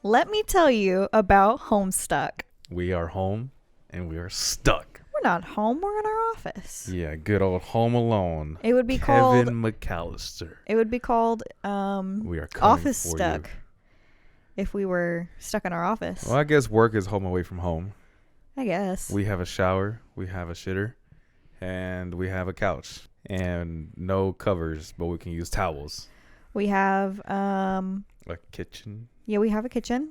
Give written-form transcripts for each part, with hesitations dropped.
Let me tell you about Homestuck. We are home and we are stuck. We're not home, we're in our office. Yeah, good old Home Alone. It would be Kevin McAllister. It would be called We are coming Office for Stuck you. if we were stuck in our office. Well, I guess work is home away from home. I guess. We have a shower, we have a shitter, and we have a couch. And no covers, but we can use towels. We have A kitchen. yeah, we have a kitchen.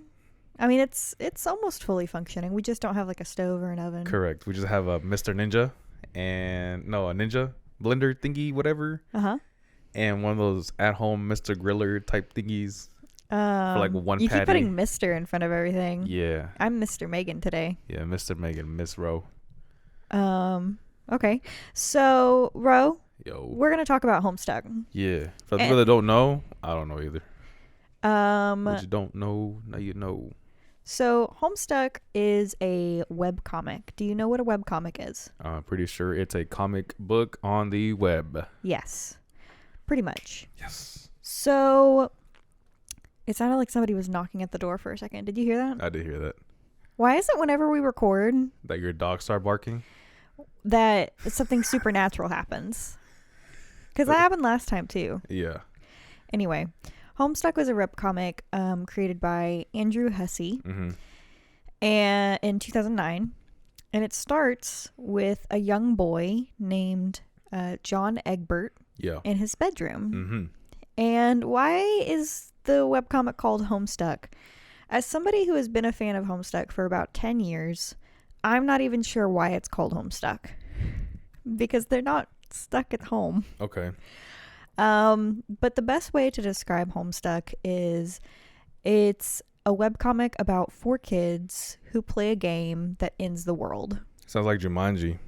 I mean, it's almost fully functioning. We just don't have like a stove or an oven. Correct. We just have a Mr. Ninja a Ninja blender thingy, whatever. Uh-huh. And one of those at-home Mr. Griller type thingies for like one you patty. keep putting Mr. in front of everything. Yeah. I'm Mr. Megan today. Yeah, Mr. Megan, Miss Rowe. Okay. So, Ro, Yo. we're going to talk about Homestuck. Yeah. For the people that don't know, I don't know either. But you don't know, now you know. So, Homestuck is a webcomic. Do you know what a webcomic is? I'm pretty sure it's a comic book on the web. Yes. Pretty much. Yes. So, it sounded like somebody was knocking at the door for a second. Did you hear that? I did hear that. Why is it whenever we record That your dog start barking? that something supernatural happens? Because that happened last time too. Yeah. Anyway, Homestuck was a webcomic created by Andrew Hussey and in 2009. And it starts with a young boy named John Egbert in his bedroom. And why is the webcomic called Homestuck? As somebody who has been a fan of Homestuck for about 10 years, I'm not even sure why it's called Homestuck. Because they're not stuck at home. Okay. But the best way to describe Homestuck is it's a webcomic about 4 kids who play a game that ends the world. Sounds like Jumanji.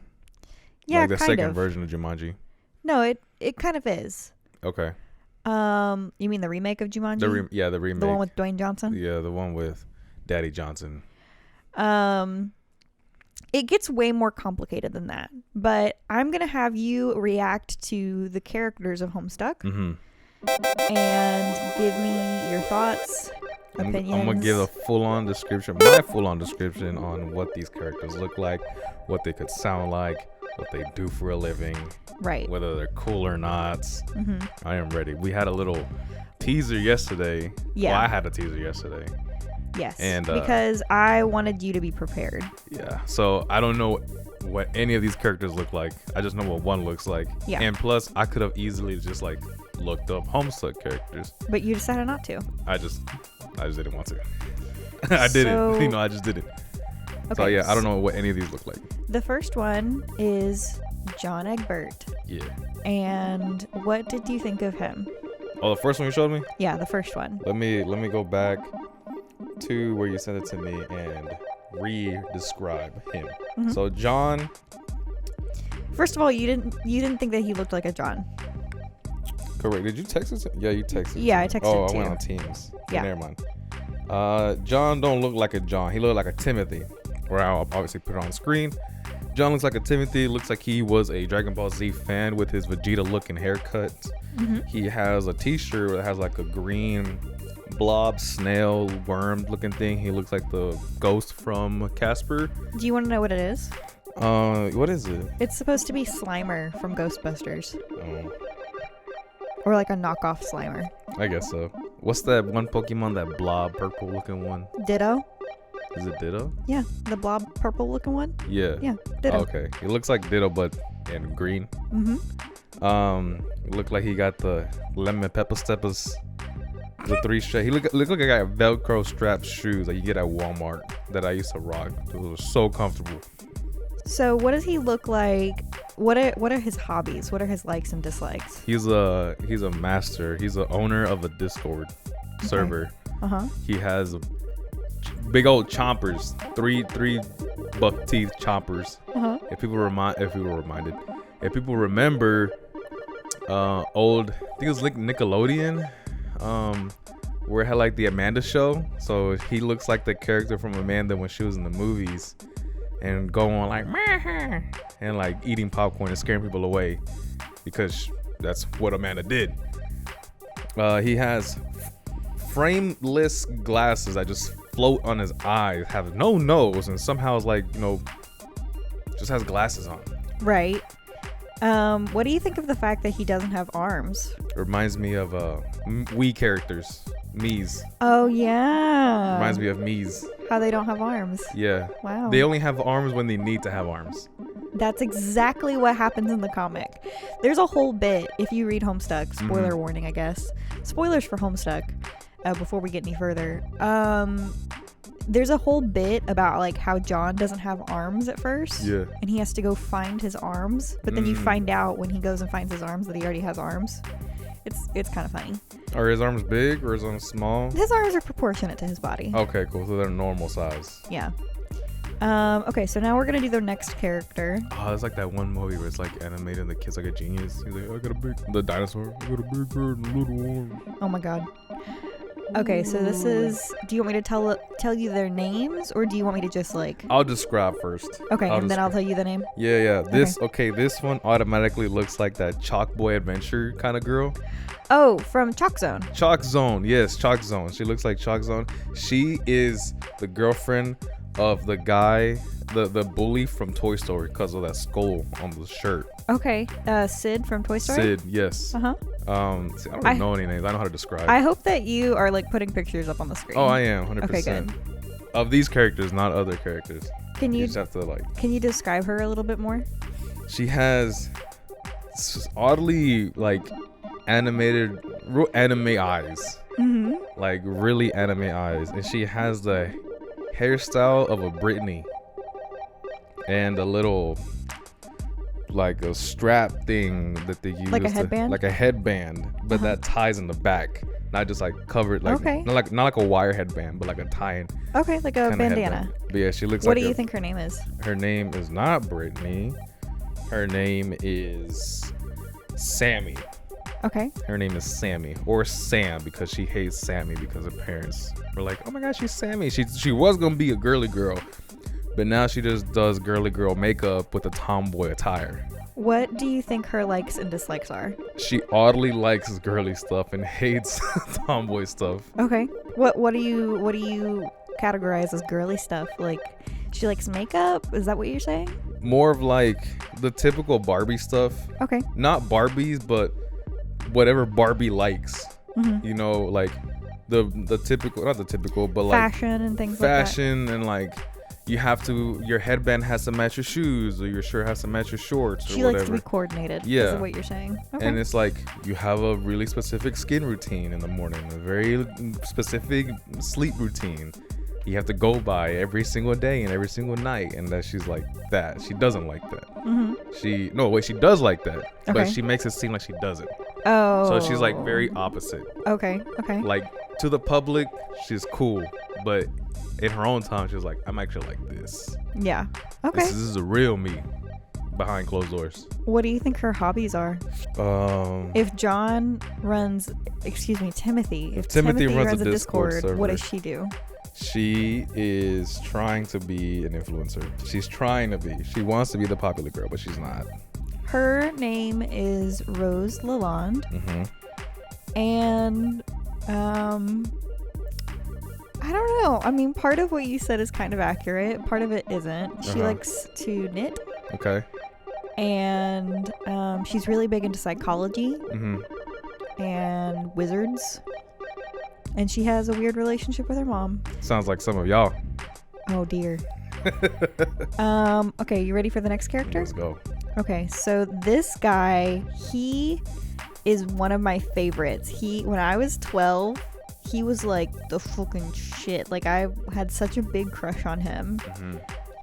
Yeah, like the kind second of. version of Jumanji. No, it kind of is. Okay. You mean the remake of Jumanji? The remake. The one with Dwayne Johnson? Yeah, the one with Daddy Johnson. It gets way more complicated than that. But I'm going to have you react to the characters of Homestuck and give me your thoughts, opinions. I'm going to give a full-on description, my full-on description on what these characters look like, what they could sound like, what they do for a living. Right. Whether they're cool or not. I am ready. We had a little teaser yesterday. Yeah. Well, I had a teaser yesterday. Yes. And because I wanted you to be prepared. Yeah. So I don't know what any of these characters look like. I just know what one looks like. Yeah. And plus, I could have easily just like looked up Homestuck characters. But you decided not to. I just didn't want to. I didn't. I just didn't. Okay. So yeah, I don't know what any of these look like. The first one is John Egbert. Yeah. And what did you think of him? Oh, the first one you showed me? Yeah, the first one. Let me go back to where you sent it to me and re-describe him. So John. First of all, you didn't think that he looked like a John. Correct. Did you text it? Yeah, you texted. Yeah, I texted. Oh, it to I went you. on Teams. Yeah. Never mind. John don't look like a John. He looked like a Timothy. Or I'll obviously put it on screen. John looks like a Timothy. Looks like he was a Dragon Ball Z fan with his Vegeta looking haircut. He has a t-shirt that has like a green blob snail worm looking thing. He looks like the ghost from Casper. Do you want to know what it is? What is it? It's supposed to be Slimer from Ghostbusters. Oh, Or like a knockoff Slimer. I guess so. What's that one Pokemon, that blob purple looking one? Ditto? Is it Ditto? Yeah, the blob purple looking one? Yeah. Yeah, Ditto. Okay. It looks like Ditto, but in green. It looked like he got the lemon pepper steppers. The 3 strap. He look like I got Velcro strapped shoes that you get at Walmart that I used to rock. Those were so comfortable. So what does he look like? What are his hobbies? What are his likes and dislikes? He's a master. He's the owner of a Discord server. He has big old chompers, three buck teeth chompers. If people remember, old, I think it was like Nickelodeon, where it had like the Amanda show. So he looks like the character from Amanda when she was in the movies, and going like and like eating popcorn and scaring people away, because that's what Amanda did. He has frameless glasses that just float on his eyes, have no nose, and somehow is like, just has glasses on. Right. What do you think of the fact that he doesn't have arms? It reminds me of Wii characters. Mies. Oh, yeah. Reminds me of Mies. How they don't have arms. Yeah. Wow. They only have arms when they need to have arms. That's exactly what happens in the comic. There's a whole bit, if you read Homestuck, spoiler warning, I guess. Spoilers for Homestuck, before we get any further. There's a whole bit about like how John doesn't have arms at first. Yeah. And he has to go find his arms. But then you find out when he goes and finds his arms that he already has arms. It's kind of funny. Are his arms big or his arms small? His arms are proportionate to his body. Okay, cool. So they're normal size. Yeah. Okay, so now we're gonna do the next character. Oh, it's like that one movie where it's like animated and the kid's like a genius. He's like, I got a big, the dinosaur, I got a big head and a little arm. Oh my god. Okay, so this is, do you want me to tell you their names, or do you want me to just like... I'll describe first. Okay, and then I'll tell you the name? Yeah. This one automatically looks like that Chalk Boy Adventure kind of girl. Oh, from Chalk Zone. Chalk Zone, yes, Chalk Zone. She looks like Chalk Zone. She is the girlfriend of the guy, the bully from Toy Story, because of that skull on the shirt. Okay, Sid from Toy Story? Sid, yes. Uh-huh. See, I don't know any names. I know how to describe. I hope that you are like putting pictures up on the screen. Oh, I am, 100%. Okay, good. Of these characters, not other characters. Can you just have to like... Can you describe her a little bit more? She has oddly like animated, real anime eyes. Mm-hmm. Like really anime eyes. And she has the hairstyle of a Britney. And a little... like a strap thing that they use, like a headband, like a headband, but that ties in the back, not just like covered, like not like a wire headband, but like a tie. Okay, like a bandana. But yeah, she looks. What like do you think her name is? Her name is not Brittany. Her name is Sammy. Okay. Her name is Sammy, or Sam, because she hates Sammy because her parents were like, oh my gosh, she's Sammy. She was gonna be a girly girl. But now she just does girly girl makeup with a tomboy attire. What do you think her likes and dislikes are? She oddly likes girly stuff and hates tomboy stuff. Okay. What do you categorize as girly stuff? Like, she likes makeup? Is that what you're saying? More of like the typical Barbie stuff. Okay. Not Barbies, but whatever Barbie likes. Mm-hmm. You know, like the typical, not the typical, but like fashion and things fashion and like. You have to, your headband has to match your shoes, or your shirt has to match your shorts, or she whatever. Likes to be coordinated. Yeah. Is what you're saying. Okay. And it's like, you have a really specific skin routine in the morning, a very specific sleep routine you have to go by every single day and every single night. And that she's like that. She doesn't like that. Mm-hmm. She does like that. Okay. But she makes it seem like she doesn't. Oh. So she's like very opposite. Okay. Like to the public, she's cool. But in her own time, she's like, I'm actually like this. Yeah. Okay. This is a real me behind closed doors. What do you think her hobbies are? If Timothy. If Timothy runs a Discord server, what does she do? She is trying to be an influencer. She's trying to be. She wants to be the popular girl, but she's not. Her name is Rose Lalonde. Mm-hmm. And I don't know. I mean, part of what you said is kind of accurate. Part of it isn't. She likes to knit. Okay. And she's really big into psychology and wizards. And she has a weird relationship with her mom. Sounds like some of y'all. Oh, dear. Okay, you ready for the next character? Let's go. Okay, so this guy, he is one of my favorites. When I was 12, he was like the fucking shit. Like, I had such a big crush on him. Mm-hmm.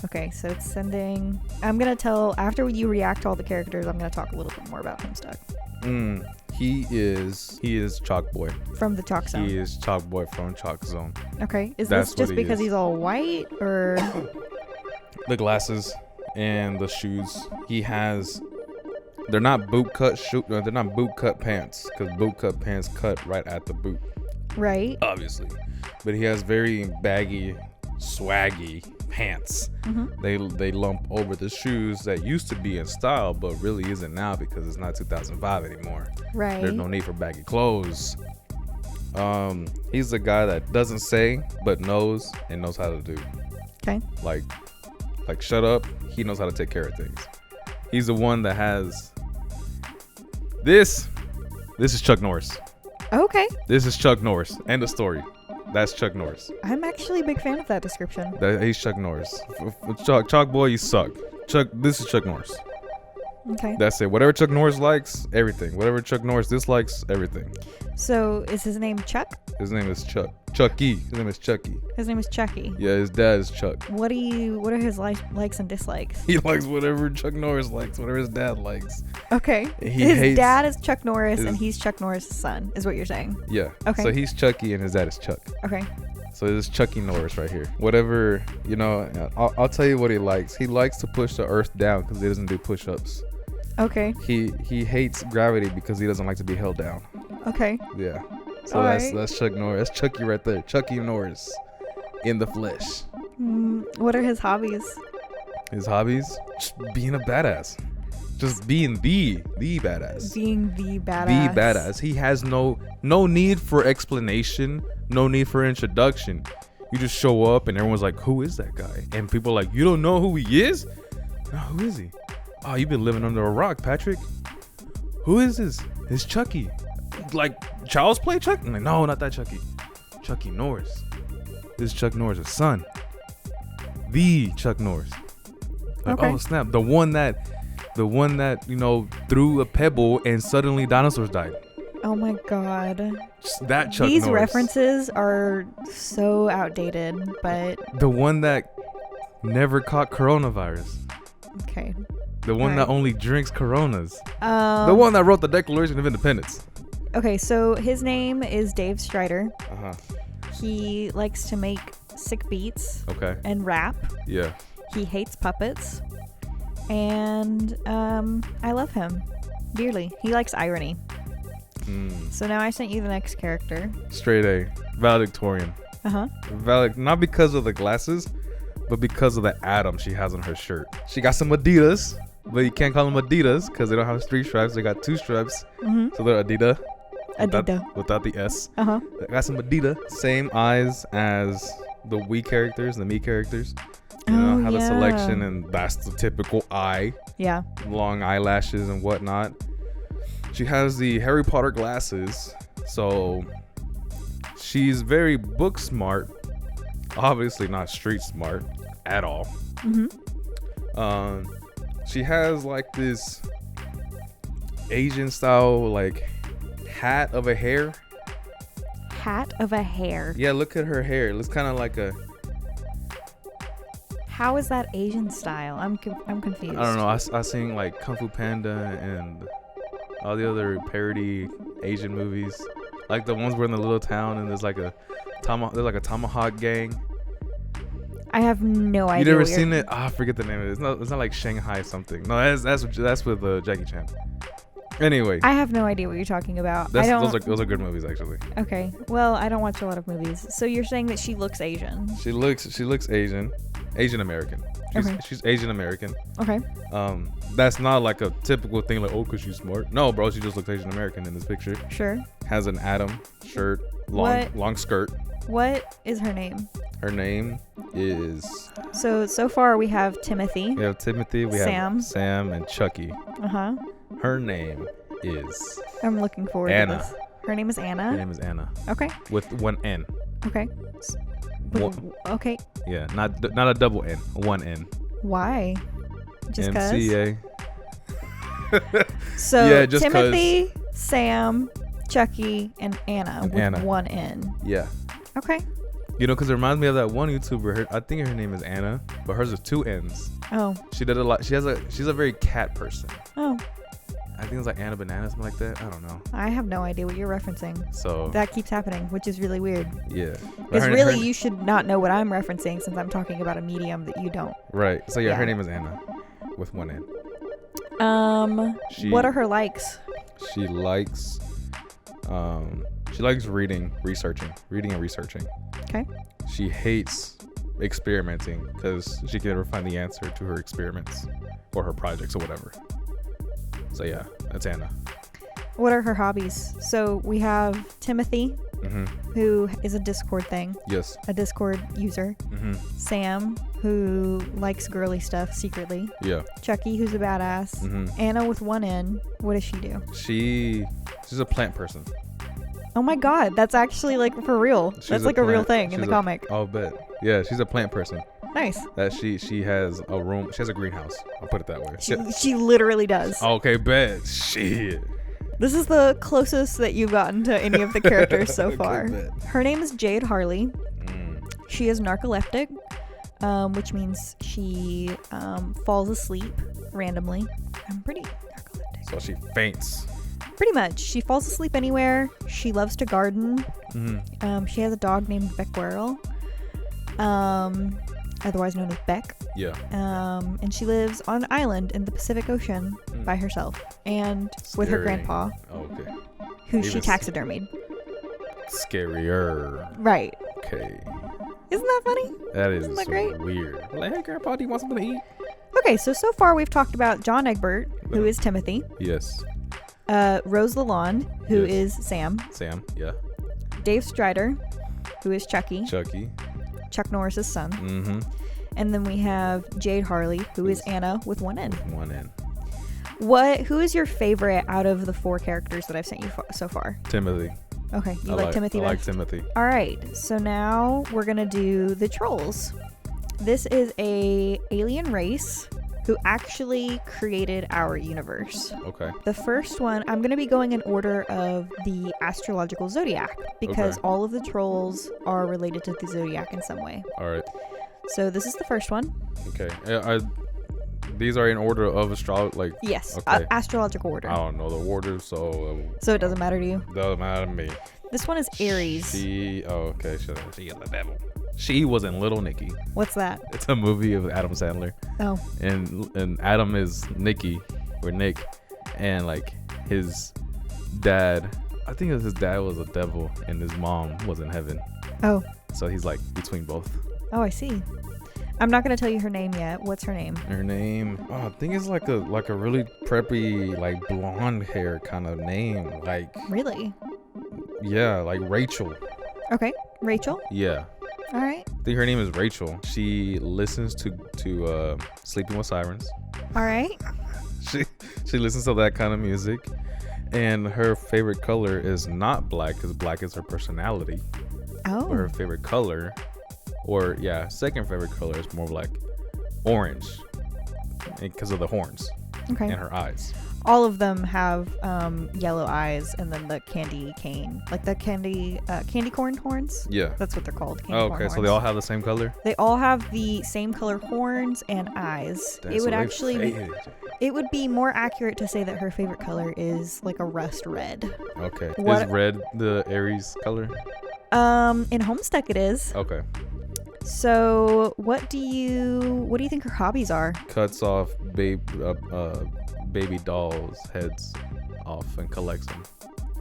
Okay, so it's sending... I'm going to tell... After you react to all the characters, I'm going to talk a little bit more about Homestuck. He is Chalk Boy. From the Chalk Zone. He is Chalk Boy from Chalk Zone. Okay. Is this just because he's all white, or... The glasses and the shoes. He has... They're not boot cut they're not boot cut pants, because boot cut pants cut right at the boot. Right. Obviously. But he has very baggy, swaggy pants. Mm-hmm. They lump over the shoes that used to be in style, but really isn't now because it's not 2005 anymore. Right. There's no need for baggy clothes. He's the guy that doesn't say but knows and knows how to do. Okay. Like shut up. He knows how to take care of things. He's the one that has this. This is Chuck Norris. Okay. This is Chuck Norris. End of story. That's Chuck Norris. I'm actually a big fan of that description. He's Chuck Norris. Chalk boy, you suck. This is Chuck Norris. Okay. That's it. Whatever Chuck Norris likes, everything. Whatever Chuck Norris dislikes, everything. So is his name Chuck? His name is Chuck. Chucky. His name is Chucky. His name is Chucky. Yeah, his dad is Chuck. What are his likes and dislikes? He likes whatever Chuck Norris likes, whatever his dad likes. Okay. His dad is Chuck Norris and he's Chuck Norris' son, is what you're saying. Yeah. Okay. So he's Chucky and his dad is Chuck. Okay. So this is Chucky Norris right here. Whatever, I'll tell you what he likes. He likes to push the earth down because he doesn't do push-ups. Okay. He hates gravity because he doesn't like to be held down. Okay. Yeah. So that's Chuck Norris. That's Chucky right there. Chucky Norris in the flesh. What are his hobbies? His hobbies? Just being a badass. Just being the badass. Being the badass. The badass. He has no need for explanation, no need for introduction. You just show up and everyone's like, who is that guy? And people are like, you don't know who he is? No, who is he? Oh, you've been living under a rock, Patrick. Who is this? It's Chucky. Like Child's Play Chuck? I'm like, no, not that Chucky. Chucky Norris. This is Chuck Norris' son. The Chuck Norris. Like, okay. Oh snap! The one that threw a pebble and suddenly dinosaurs died. Oh my god. Just that Chuck These Norris. references are so outdated, but the one that never caught coronavirus. Okay. The one that only drinks Coronas. The one that wrote the Declaration of Independence. Okay, so his name is Dave Strider. Uh-huh. He likes to make sick beats. Okay. And rap. Yeah. He hates puppets. And I love him dearly. He likes irony. So now I sent you the next character. Straight A. Valedictorian. Not because of the glasses, but because of the atom she has on her shirt. She got some Adidas, but you can't call them Adidas because they don't have 3 stripes. They got 2 stripes. So they're Adidas. Without the S. They got some Adidas. Same eyes as the we characters, the me characters. Have a selection, and that's the typical eye. Yeah. Long eyelashes and whatnot. She has the Harry Potter glasses, so she's very book smart. Obviously not street smart at all. She has like this Asian style like hat of a hair. Hat of a hair. Yeah, look at her hair. It looks kind of like a. How is that Asian style? I'm confused. I don't know. I seen like Kung Fu Panda and all the other parody Asian movies, like the ones where in the little town and there's like a tomahawk gang. I have no idea. You never seen it? I forget the name of it. It's not like Shanghai something. No, that's with Jackie Chan. Anyway, I have no idea what you're talking about. those are good movies actually. Okay, well, I don't watch a lot of movies. So you're saying that she looks Asian? She looks Asian American. She's Asian American. Okay. That's not like a typical thing like, oh, cause she's smart. No, bro, she just looks Asian American in this picture. Sure. Has an atom shirt, long skirt. What is her name? Her name is. So far we have Timothy. We have Timothy. We have Sam and Chucky. Her name is. I'm looking forward to this. Her name is Anna. Her name is Anna. Okay. With 1 N. Okay. Okay. Yeah, not a double N, 1 N. Why? Just cause? MCA. So yeah, just Timothy, Sam, Chucky, and Anna with 1 N. Yeah. Okay. Because it reminds me of that one YouTuber. I think her name is Anna, but hers is 2 N's. Oh. She did a lot. She's a very cat person. Oh. I think it's like Anna Banana, something like that. I don't know. I have no idea what you're referencing. So that keeps happening, which is really weird. Yeah. Because really, you should not know what I'm referencing since I'm talking about a medium that you don't. Right. So yeah, her name is Anna, with 1 N. What are her likes? She likes reading and researching. Okay. She hates experimenting because she can never find the answer to her experiments or her projects or whatever. So yeah, that's Anna. What are her hobbies? So we have Timothy. who is a Discord thing. Yes. A Discord user. Sam, who likes girly stuff secretly. Yeah. Chucky, who's a badass. Anna with one N. What does she do? She's a plant person. Oh my god, that's actually like for real. That's like a real thing in the comic. I'll bet. Yeah, she's a plant person. Nice. That she has a room. She has a greenhouse. I'll put it that way. She literally does. Okay, bet. Shit. This is the closest that you've gotten to any of the characters so far. Her name is Jade Harley. She is narcoleptic, which means she falls asleep randomly. I'm pretty narcoleptic. So she faints. Pretty much. She falls asleep anywhere. She loves to garden. She has a dog named Becquerel, otherwise known as Beck. Yeah. And she lives on an island in the Pacific Ocean by herself and with her grandpa, who she taxidermied. Scarier. Right. Okay. Isn't that funny? Isn't that great? Weird. Like, hey, Grandpa, do you want something to eat? Okay, so far we've talked about John Egbert, who is Timothy. Yes. Rose Lalonde, who is Sam. Sam, yeah. Dave Strider, who is Chucky. Chuck Norris's son. And then we have Jade Harley, who is Anna with one N. Who is your favorite out of the 4 characters that I've sent you so far? Timothy. Okay, you like Timothy best? I like Timothy. All right, so now we're gonna do the trolls. This is a alien race who actually created our universe. Okay. The first one, I'm going to be going in order of the astrological zodiac because all of the trolls are related to the zodiac in some way. All right. So this is the first one. Okay. These are in order of astrology, like. Yes. Okay. Astrological order. I don't know the order, so. So it doesn't matter to you. Doesn't matter to me. This one is Aries. She is the devil. She was in Little Nicky. What's that? It's a movie of Adam Sandler. Oh. And Adam is Nicky or Nick, and like his dad, I think his dad was a devil and his mom was in heaven. Oh. So he's like between both. Oh, I see. I'm not gonna tell you her name yet. What's her name? Her name, I think it's like a really preppy, like blonde hair kind of name. Like. Really? Yeah, like Rachel. Okay, Rachel. Yeah. All right. I think her name is Rachel. She listens to Sleeping with Sirens. All right. She listens to that kind of music, and her favorite color is not black because black is her personality. Oh. But her favorite color, second favorite color is more like orange, because of the horns. Okay. And her eyes. All of them have yellow eyes, and then the candy cane, like the candy corn horns. Yeah, that's what they're called. Okay, so they all have the same color. They all have the same color horns and eyes. It would be more accurate to say that her favorite color is like a rust red. Okay, is red the Aries color? In Homestuck it is. Okay. So what do you think her hobbies are? Cuts off baby dolls' heads off and collects them.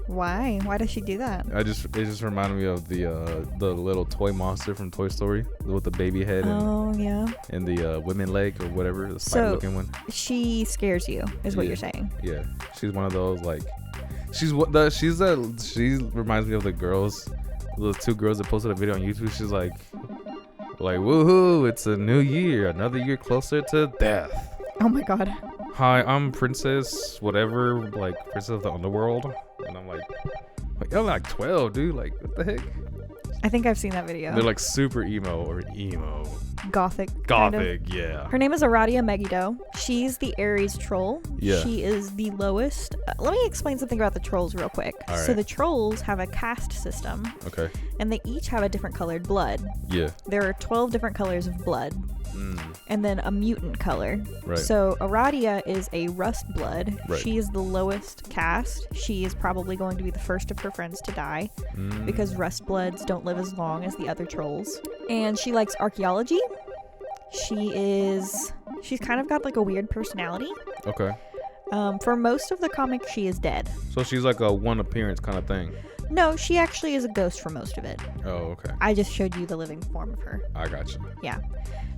Why does she do that? It just reminded me of the little toy monster from Toy Story with the baby head and the women leg or whatever, the spider looking one. She scares you is what you're saying. Yeah, she's one of those, like she reminds me of the girls, those 2 girls that posted a video on YouTube. She's like woohoo, it's a new year, another year closer to death. Oh my god. Hi, I'm Princess whatever, like Princess of the Underworld, and I'm like you're like 12, dude, like what the heck? I think I've seen that video. They're like super emo. Gothic, yeah. Her name is Aradia Megiddo. She's the Aries troll. Yeah. She is the lowest. Let me explain something about the trolls real quick. All right. So the trolls have a caste system. Okay. And they each have a different colored blood. Yeah. There are 12 different colors of blood. And then a mutant color. Right. So Aradia is a rust blood. Right. She is the lowest caste. She is probably going to be the first of her friends to die because rust bloods don't live as long as the other trolls. And she likes archaeology. She's kind of got like a weird personality. Okay. For most of the comic, she is dead. So she's like a one appearance kind of thing. No, she actually is a ghost for most of it. Oh, okay. I just showed you the living form of her. I gotcha. Yeah.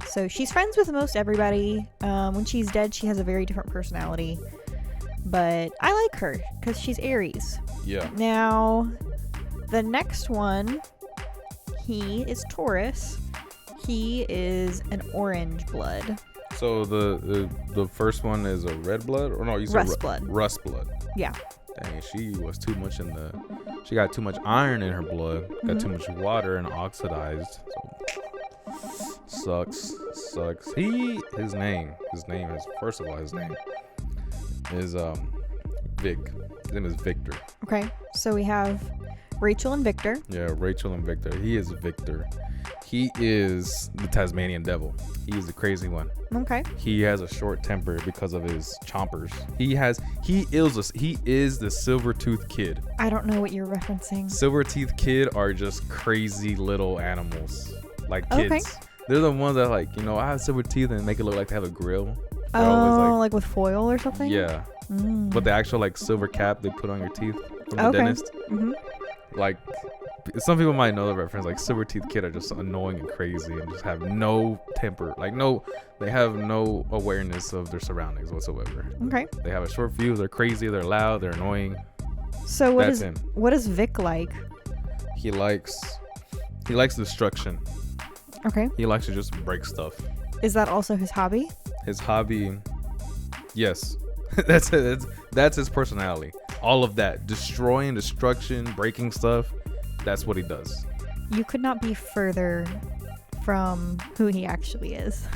So she's friends with most everybody. When she's dead, she has a very different personality. But I like her because she's Aries. Yeah. Now, The next one, he is Taurus. He is an orange blood. So the first one is a red blood, or no? You said Rust blood. Rust blood. Yeah. Dang, she was too much in the. She got too much iron in her blood. Got too much water and oxidized. So sucks. His name is first of all his name is Vic. His name is Victor. Okay. So we have Rachel and Victor. Yeah, Rachel and Victor. He is Victor. He is the Tasmanian devil. He is the crazy one. Okay. He has a short temper because of his chompers. He is the silver-toothed kid. I don't know what you're referencing. Silver-toothed kid are just crazy little animals. Like kids. Okay. They're the ones that like, I have silver teeth and make it look like they have a grill. They're Oh, like with foil or something? Yeah. But the actual like silver cap they put on your teeth from the Okay. dentist. Mm-hmm. Like some people might know the reference. Like silver teeth kid are just annoying and crazy and just have no temper. Like they have no awareness of their surroundings whatsoever. Okay. They have a short fuse. They're crazy. They're loud. They're annoying. So That's him. what is Vic like? He likes destruction. Okay. He likes to just break stuff. Is that also his hobby? His hobby, yes. That's his personality. All of that, destroying, destruction, breaking stuff. That's what he does. You could not be further from who he actually is.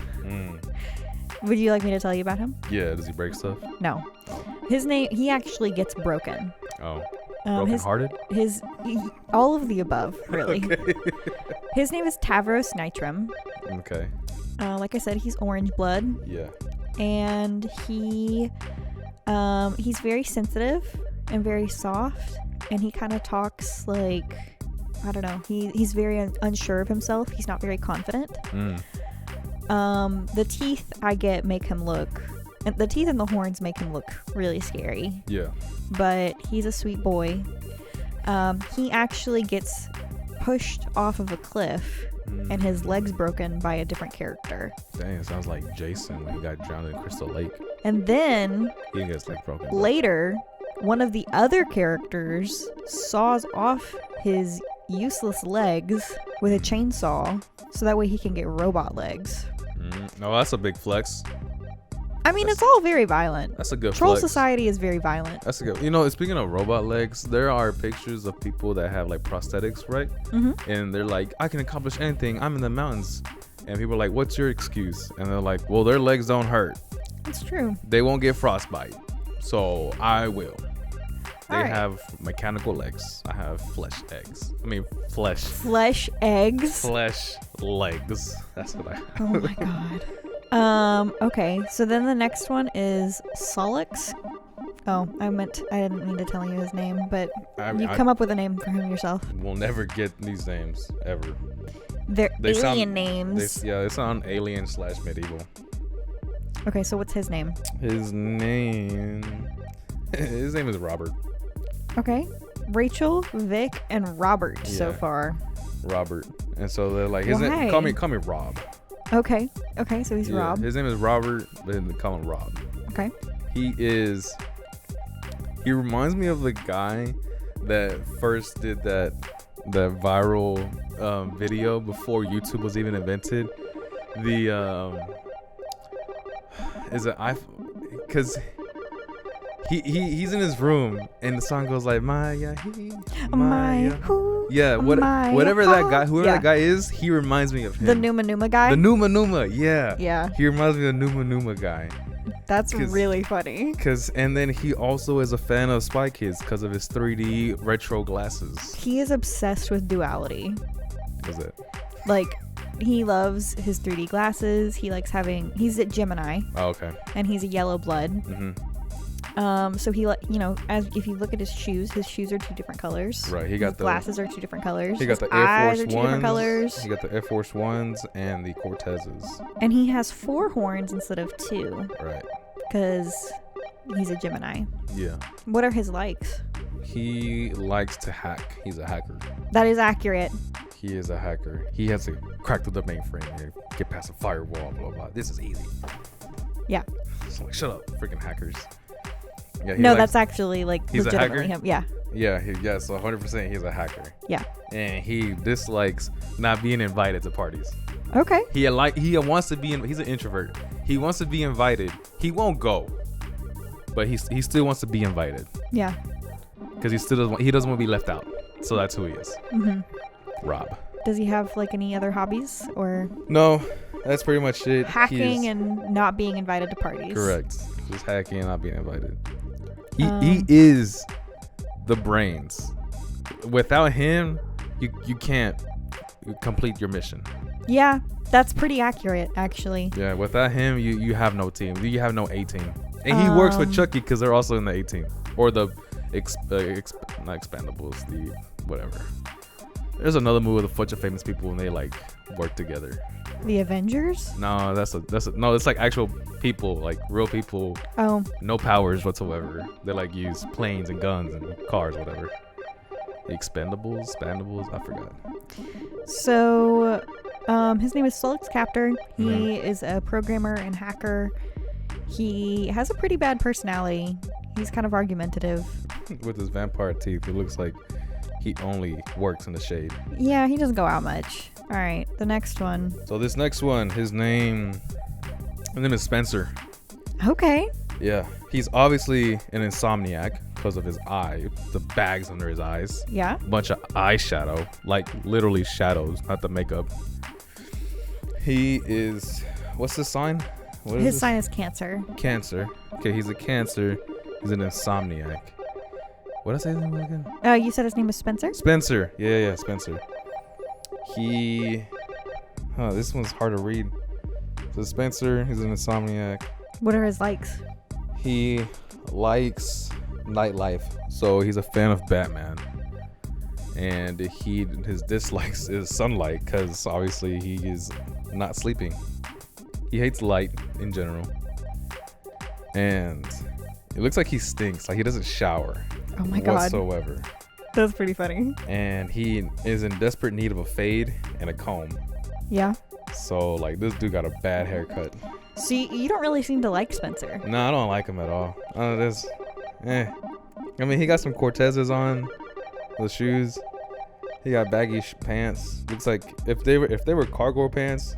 Would you like me to tell you about him? Yeah. Does he break stuff? No. His name, he actually gets broken. Oh. Broken-hearted? All of the above, really. Okay. His name is Tavros Nitram. Okay. Like I said, he's orange blood. Yeah. And he's very sensitive and very soft, and he kind of talks like, I don't know, he's very unsure of himself. He's not very confident. The teeth the teeth and the horns make him look really scary. Yeah. But he's a sweet boy. He actually gets pushed off of a cliff and his legs broken by a different character. Dang, it sounds like Jason when he got drowned in Crystal Lake. And then He didn't get his leg broken. later, one of the other characters saws off his useless legs with a chainsaw so that way he can get robot legs. No, that's a big flex. I mean, it's all very violent. That's a good Troll flex. society is very violent. That's a good. Speaking of robot legs, there are pictures of people that have like prosthetics, right? And they're like, I can accomplish anything. I'm in the mountains. And people are like, what's your excuse? And they're like, well, their legs don't hurt. It's true. They won't get frostbite. So I will. They Alright. have mechanical legs. I have flesh eggs. I mean, flesh. Flesh eggs. Flesh legs. That's what I have. Oh my god. Okay, so then the next one is Sollux. Oh, I didn't mean to tell you his name, but you come up with a name for him yourself. We'll never get these names, ever. They're They alien sound- names. They sound alien/medieval. Okay, so what's his name? His name is Robert. Okay. Rachel, Vic, and Robert so Yeah. far. Robert. And so they're like, his name, Why? call me Rob. Okay, so he's Yeah, Rob. His name is Robert, but they call him Rob. Okay. He reminds me of the guy that first did that viral video before YouTube was even invented. Because he's in his room and the song goes like Maya, Maya. Yeah, whatever that guy, whoever that guy is, he reminds me of him. The Numa guy? The Numa, yeah. Yeah. He reminds me of the Numa guy. That's really funny. And then he also is a fan of Spy Kids because of his 3D retro glasses. He is obsessed with duality. What's it? Like, he loves his 3D glasses. He's a Gemini. Oh, okay. And he's a yellow blood. Mm-hmm. So if you look at his shoes are two different colors. Right. He got his glasses are two different colors. He got his the Air eyes Force are two Ones. different colors. He got the Air Force Ones and the Cortezes. And he has 4 horns instead of 2. Right. Because he's a Gemini. Yeah. What are his likes? He likes to hack. He's a hacker. That is accurate. He is a hacker. He has to crack through the mainframe and get past a firewall, blah, blah. This is easy. Yeah. It's like, shut up, freaking hackers. Yeah, no, that's actually like he's legitimately him. Yeah. Yeah, yes, 100% he's a hacker. Yeah. And he dislikes not being invited to parties. Okay. He wants to be he's an introvert. He wants to be invited. He won't go. But he still wants to be invited. Yeah. Cuz he doesn't want to be left out. So that's who he is. Rob. Does he have like any other hobbies or No, that's pretty much it. Hacking and not being invited to parties. Correct. Just hacking and not being invited. He is the brains. Without him, you can't complete your mission. Yeah, that's pretty accurate, actually. Yeah, without him, you have no team. You have no A team. And he works with Chucky because they're also in the A team or the not expandables, the whatever. There's another movie with a bunch of famous people and they like work together. The Avengers? No, no. It's like actual people, like real people. Oh. No powers whatsoever. They like use planes and guns and cars, whatever. The expandables, I forgot. So, his name is Sollux Captor. He is a programmer and hacker. He has a pretty bad personality. He's kind of argumentative. With his vampire teeth, it looks like he only works in the shade. Yeah, he doesn't go out much. All right, the next one. So this next one, his name is Spencer. Okay. Yeah, he's obviously an insomniac because of his eye, the bags under his eyes. Yeah. Bunch of eyeshadow, like literally shadows, not the makeup. He is, what's his sign? His sign is Cancer. Cancer. Okay, he's a Cancer. He's an insomniac. What did I say his name was again? You said his name was Spencer? Spencer. Yeah, Spencer. This one's hard to read. So Spencer, he's an insomniac. What are his likes? He likes nightlife. So he's a fan of Batman. And his dislikes is sunlight because obviously he is not sleeping. He hates light in general. And it looks like he stinks. Like he doesn't shower. Oh my god. Whatsoever. That's pretty funny. And he is in desperate need of a fade and a comb. Yeah. So like this dude got a bad haircut. See, you don't really seem to like Spencer. No, I don't like him at all. I mean, he got some Cortezes on, the shoes. He got baggy pants. Looks like if they were cargo pants,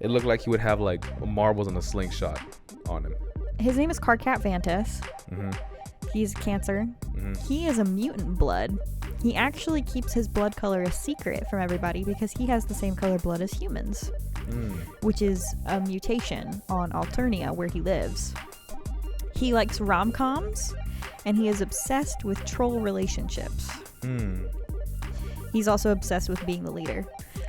it looked like he would have like marbles and a slingshot on him. His name is Karkat Vantas. He's Cancer. He is a mutant blood. He actually keeps his blood color a secret from everybody because he has the same color blood as humans, which is a mutation on Alternia where he lives. He likes rom-coms, and he is obsessed with troll relationships. He's also obsessed with being the leader.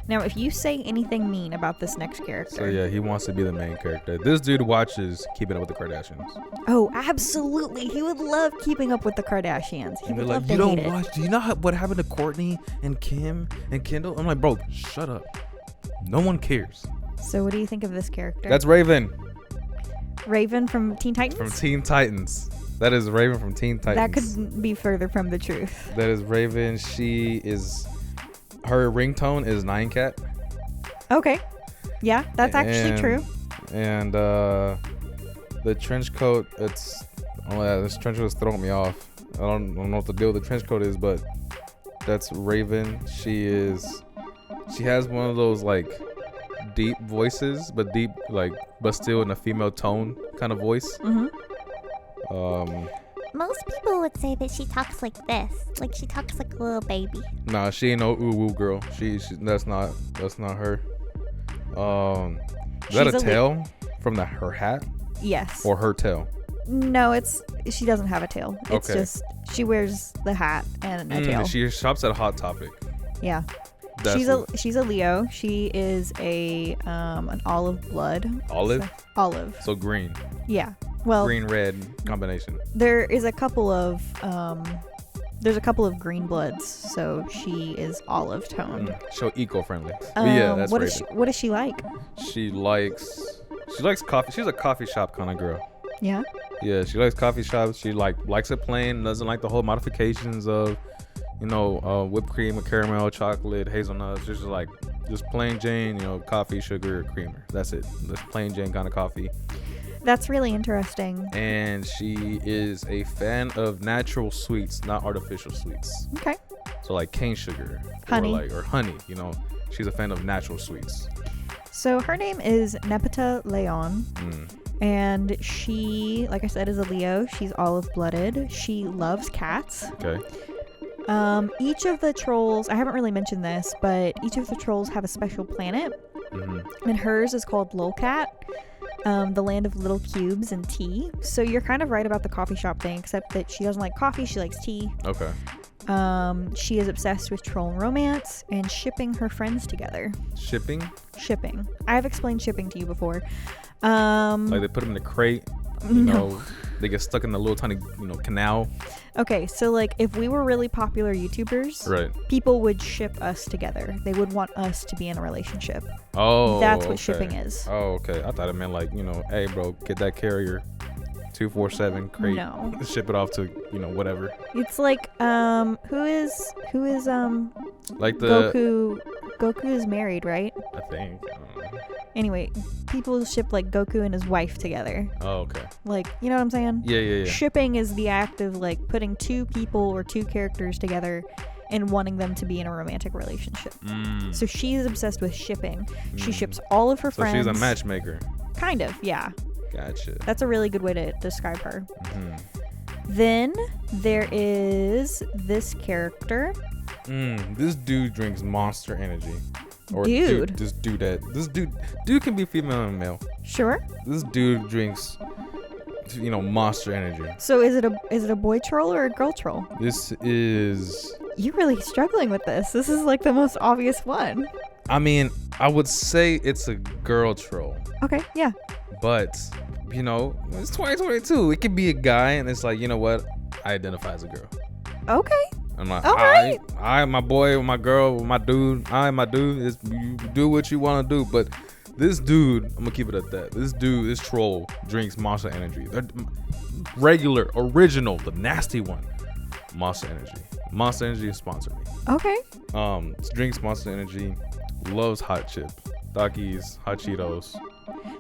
Now, if you say anything mean about this next character... So, yeah, he wants to be the main character. This dude watches Keeping Up with the Kardashians. Oh, absolutely. He would love Keeping Up with the Kardashians. He would love to hate it. Do you know what happened to Courtney and Kim and Kendall? I'm like, bro, shut up. No one cares. So, what do you think of this character? That's Raven. Raven from Teen Titans? From Teen Titans. That is Raven from Teen Titans. That could be further from the truth. That is Raven. Her ringtone is 9Cat. Okay. Yeah, that's actually true. And the trench coat, this trench coat is throwing me off. I don't know what the deal with the trench coat is, but that's Raven. She has one of those like deep voices, but still in a female tone kind of voice. Most people would say that she talks like this. Like she talks like a little baby. Nah, she ain't no ooh girl. That's not her. Is that a tail from her hat? Yes. Or her tail? No, she doesn't have a tail. It's okay. Just she wears the hat and a tail. She shops at Hot Topic. Yeah. She's a Leo. She is an olive blood. Olive? Olive. So green. Yeah. Well, green red combination. There is a couple of green bloods, so she is olive toned. So eco-friendly. Yeah, that's what does she like? She likes coffee. She's a coffee shop kind of girl. Yeah. Yeah, she likes coffee shops. She likes it plain. Doesn't like the whole modifications of, whipped cream with caramel, chocolate, hazelnuts. Just plain Jane, coffee, sugar, creamer. That's it. Just plain Jane kind of coffee. That's really interesting. And she is a fan of natural sweets, not artificial sweets. Okay. So like cane sugar, Honey. or honey. You know, she's a fan of natural sweets. So her name is Nepeta Leijon. And she, like I said, is a Leo. She's olive-blooded. She loves cats. Okay. Each of the trolls, I haven't really mentioned this, but each of the trolls have a special planet. And hers is called Lolcat, the land of little cubes and tea. So you're kind of right about the coffee shop thing, except that she doesn't like coffee, she likes tea. Okay. She is obsessed with troll and romance and shipping her friends together. Shipping? Shipping. I have explained shipping to you before. Like they put them in a crate, you know, they get stuck in the little tiny, canal. Okay, so like if we were really popular YouTubers, Right. people would ship us together. They would want us to be in a relationship. Oh, That's what shipping is. Oh, okay. I thought it meant like, hey, bro, get that carrier 247 crate. No. Ship it off to, whatever. It's like who is Like the Goku is married, right? I think. I don't know. Anyway, people ship like Goku and his wife together. Oh, okay. Like, you know what I'm saying? Yeah. Shipping is the act of like putting two people or two characters together and wanting them to be in a romantic relationship. So she's obsessed with shipping. She ships all of her friends. So she's a matchmaker. Kind of, yeah. Gotcha. That's a really good way to describe her. Then there is this character. This dude drinks Monster Energy. Or Dude. This dude can be female and male. Sure. This dude drinks, Monster Energy. So is it a boy troll or a girl troll? This is. You're really struggling with this. This is like the most obvious one. I mean, I would say it's a girl troll. Okay, yeah. But, it's 2022. It could be a guy, and it's like, you know what? I identify as a girl. Okay. I'm like, all right. I, my boy, my girl, my dude. My dude. You do what you want to do. But this dude, I'm gonna keep it at that. This troll drinks Monster Energy. Regular, original, the nasty one. Monster Energy. Monster Energy sponsored me. Okay. Drinks Monster Energy. Loves hot chips, Takis, hot Cheetos.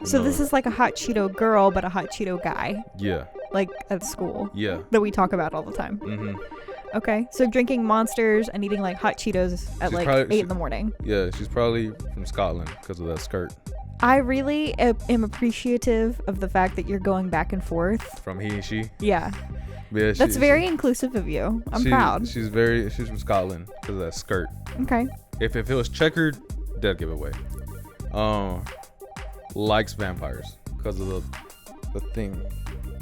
So this is like a hot Cheeto girl, but a hot Cheeto guy. Yeah. Like at school. Yeah. That we talk about all the time. Okay, so drinking Monsters and eating like hot Cheetos at like 8 in the morning. Yeah, she's probably from Scotland because of that skirt. I really am appreciative of the fact that you're going back and forth. From he and she? Yeah. Yeah, that's very inclusive of you. I'm proud. She's from Scotland because of that skirt. Okay. If it was checkered, that'd give it away. Likes vampires because of the thing,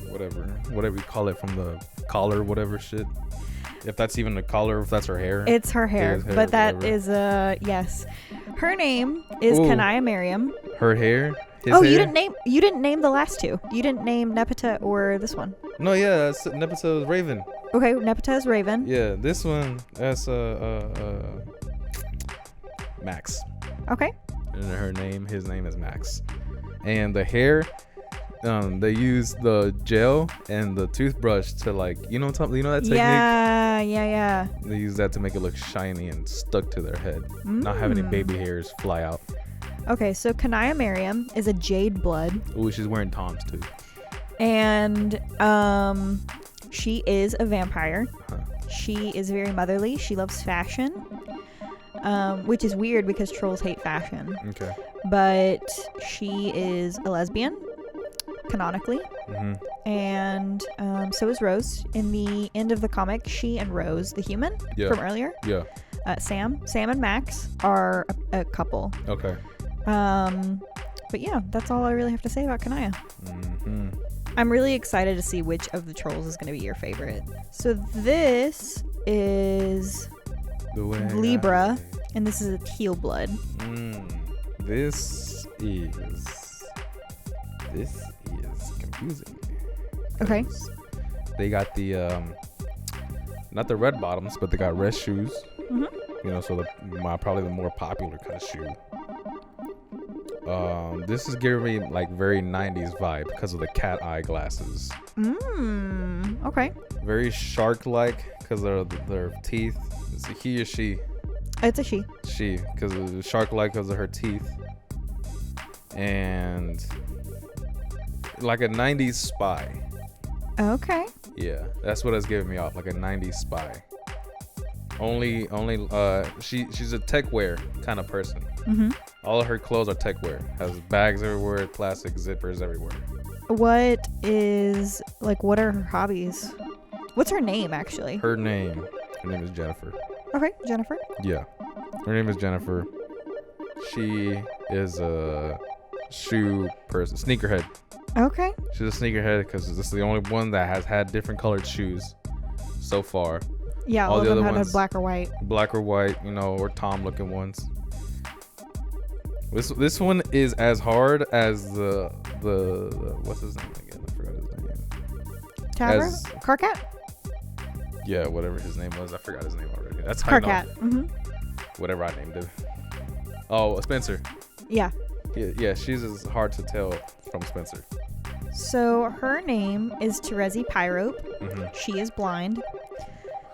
whatever you call it, from the collar, whatever shit. If that's even a collar, if that's her hair. It's her hair, hair but that whatever. is yes. Her name is Kanaya Maryam. Her hair. Hair? You didn't name the last two. You didn't name Nepeta or this one. No, yeah, Nepeta is Raven. Okay, Nepeta is Raven. Yeah, this one that's Max. Okay. And his name is Max. And the hair, they use the gel and the toothbrush to like, that technique? Yeah. They use that to make it look shiny and stuck to their head. Not have any baby hairs fly out. Okay, so Kanaya Maryam is a Jade blood. Ooh, she's wearing Toms too. And she is a vampire. She is very motherly. She loves fashion. Which is weird because trolls hate fashion. Okay. But she is a lesbian, canonically. And so is Rose. In the end of the comic, she and Rose, the human from earlier, Sam and Max are a couple. Okay. But yeah, that's all I really have to say about Kanaya. I'm really excited to see which of the trolls is going to be your favorite. So this is Libra, and this is a teal blood. This is confusing. Okay. They got the not the red bottoms, but they got red shoes. So probably the more popular kind of shoe. This is giving me like very 90s vibe because of the cat eye glasses. Okay. Very shark-like because of their teeth. Is it he or she? It's a she. She, because it's shark-like because of her teeth. And like a 90s spy. Okay. Yeah, that's what it's giving me off, like a 90s spy. Only she's a tech wear kind of person. Mm-hmm. All of her clothes are tech wear. Has bags everywhere, plastic zippers everywhere. What are her hobbies? What's her name, actually? Her name is Jennifer. Okay, Jennifer. Yeah, her name is Jennifer. She is a shoe person, sneakerhead. Okay. She's a sneakerhead because this is the only one that has had different colored shoes so far. Yeah, all of them had black or white. Black or white, or Tom looking ones. This one is as hard as the what's his name again? I forgot his name. Tavros? Karkat? Yeah, whatever his name was. I forgot his name already. That's how Karkat. Mm-hmm. Whatever I named him. Oh, Spencer. Yeah. Yeah, she's as hard to tell from Spencer. So her name is Terezi Pyrope. Mm-hmm. She is blind.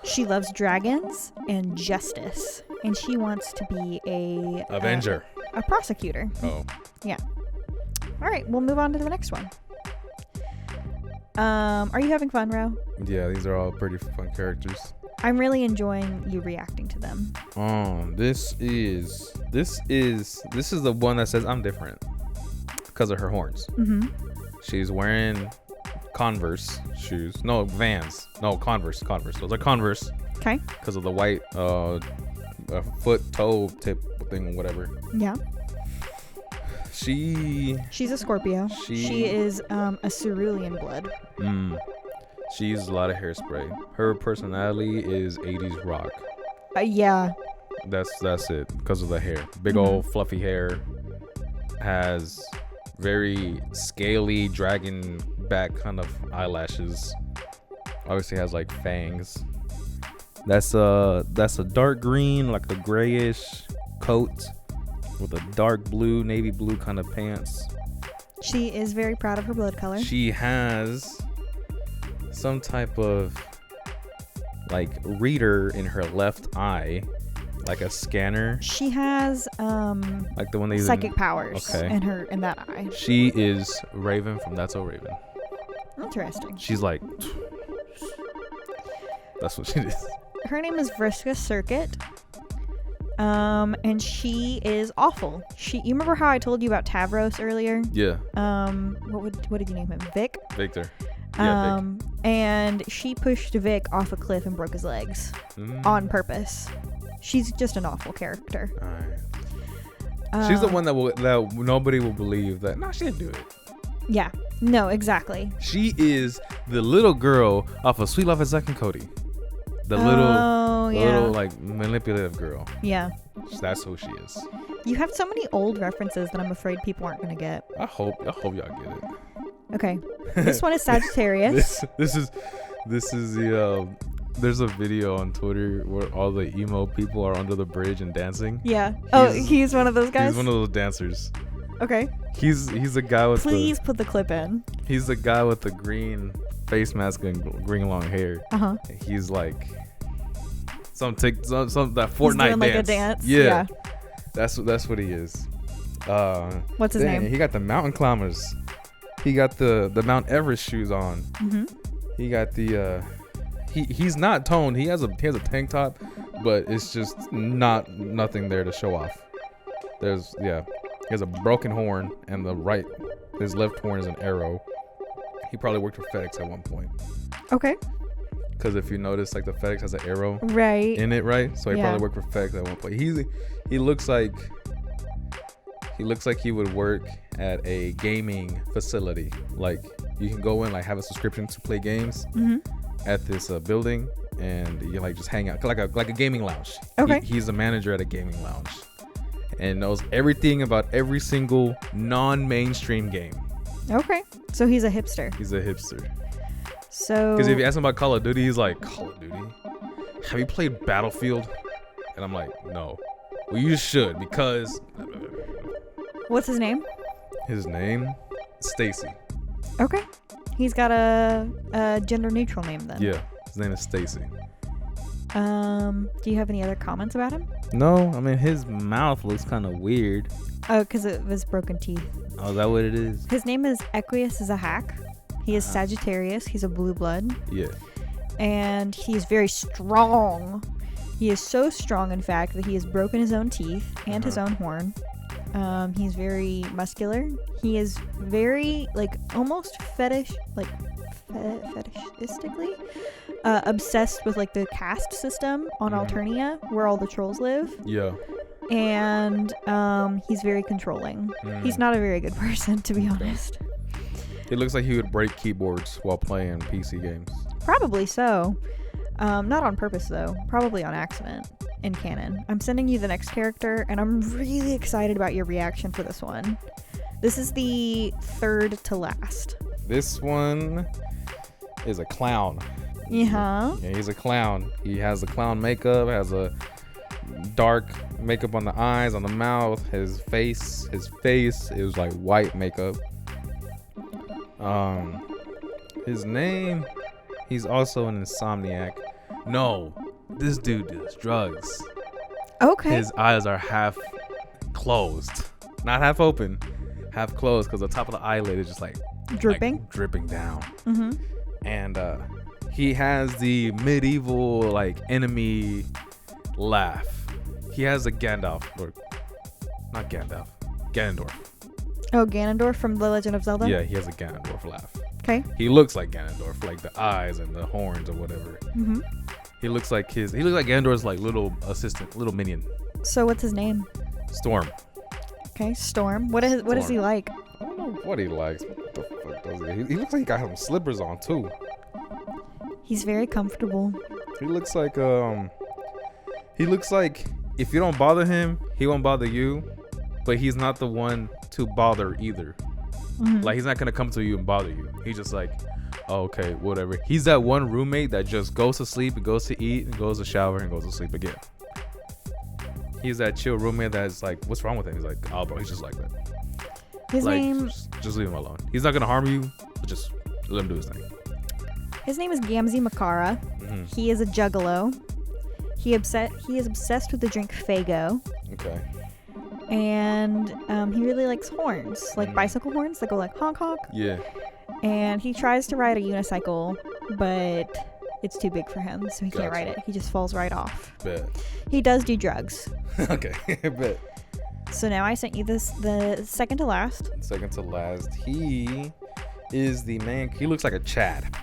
She loves dragons and justice, and she wants to be a Avenger. A prosecutor. Oh. Yeah. All right, we'll move on to the next one. Are you having fun, Ro? Yeah, these are all pretty fun characters. I'm really enjoying you reacting to them. This is the one that says I'm different because of her horns. Mm-hmm. She's wearing Converse shoes. No, Vans. No, Converse. Those are Converse. Okay. Because of the white foot toe tip thing, whatever. Yeah. She's a Scorpio. She is a cerulean blood. She uses a lot of hairspray. Her personality is 80s rock. Yeah. That's it. Because of the hair. Big old fluffy hair. Has very scaly dragon back kind of eyelashes. Obviously has like fangs. That's a dark green, like a grayish coat with a dark blue, navy blue kind of pants. She is very proud of her blood color. She has some type of like reader in her left eye, like a scanner. She has like the one they use psychic powers in that eye. She is Raven from That's So Raven. Interesting. She's like, that's what she is. Her name is Vriska Serket. And she is awful. You remember how I told you about Tavros earlier? Yeah. What did you name him? Victor. Yeah, Vic. And she pushed Vic off a cliff and broke his legs on purpose. She's just an awful character. All right. She's the one that nobody will believe that. No, she didn't do it. Yeah. No, exactly. She is the little girl off of Sweet Life of Zack and Cody. The little like manipulative girl. Yeah. That's who she is. You have so many old references that I'm afraid people aren't gonna get. I hope y'all get it. Okay. This one is Sagittarius. This is the there's a video on Twitter where all the emo people are under the bridge and dancing. Yeah. He's one of those guys? He's one of those dancers. Okay. He's the guy with Please put the clip in. He's the guy with the green face mask and green long hair. Uh-huh. He's like some that Fortnite He's doing, like, dance. a dance. Yeah. That's what he is. What's his name? He got the mountain climbers. He got the Mount Everest shoes on. Mm-hmm. He got the he's not toned. He has a tank top, but it's just nothing there to show off. He has a broken horn and his left horn is an arrow. He probably worked for FedEx at one point. Okay. Because if you notice, like the FedEx has an arrow in it, right? So he probably worked for FedEx at one point. He looks like he would work at a gaming facility. Like you can go in, like have a subscription to play games at this building, and you like just hang out like a gaming lounge. Okay. He's a manager at a gaming lounge and knows everything about every single non-mainstream game. Okay. So he's a hipster. So because if you ask him about Call of Duty, he's like, Call of Duty? Have you played Battlefield? And I'm like, no. Well, you should, because... What's his name? His name? Stacy. Okay. He's got a gender neutral name then. Yeah. His name is Stacy. Do you have any other comments about him? No, I mean his mouth looks kind of weird. Oh, because of his broken teeth. Oh, is that what it is? His name is Equius Zahhak. He is Sagittarius. He's a blue blood. Yeah. And he's very strong. He is so strong, in fact, that he has broken his own teeth and his own horn. He's very muscular. He is very, like, almost fetishistically obsessed with, like, the caste system on Alternia, where all the trolls live. Yeah. And he's very controlling. He's not a very good person, to be honest. It looks like he would break keyboards while playing PC games. Probably so. Not on purpose, though. Probably on accident in canon. I'm sending you the next character, and I'm really excited about your reaction for this one. This is the third to last. This one is a clown. Yeah. Yeah, he's a clown. He has the clown makeup, has a dark makeup on the eyes, on the mouth. His face is like white makeup. His name, he's also an insomniac. No, this dude does drugs. Okay. His eyes are half closed, not half open, half closed, because the top of the eyelid is just like dripping down. And he has the medieval like enemy laugh. He has a Ganondorf. Oh, Ganondorf from The Legend of Zelda? Yeah, he has a Ganondorf laugh. Okay. He looks like Ganondorf, like the eyes and the horns or whatever. He looks like Ganondorf's like little assistant, little minion. So what's his name? Storm. Okay, Storm. What is he like? I don't know what he likes. What the fuck does he? He looks like he got some slippers on too. He's very comfortable. He looks like if you don't bother him, he won't bother you, but he's not the one to bother either. Like he's not gonna come to you and bother you. He's just like, oh, okay, whatever. He's that one roommate that just goes to sleep and goes to eat and goes to shower and goes to sleep again. He's that chill roommate that's like, what's wrong with him? He's like, oh, bro, he's just like that. His name... Just leave him alone. He's not going to harm you, but just let him do his thing. His name is Gamzee Makara. He is a juggalo. He is obsessed with the drink Fago. Okay. And he really likes horns, like bicycle horns that go like honk honk. Yeah. And he tries to ride a unicycle, but it's too big for him, so he can't ride it. He just falls right off. Bet. He does do drugs. Okay. Bet. So now I sent you the second to last. Second to last. He is the man. He looks like a Chad.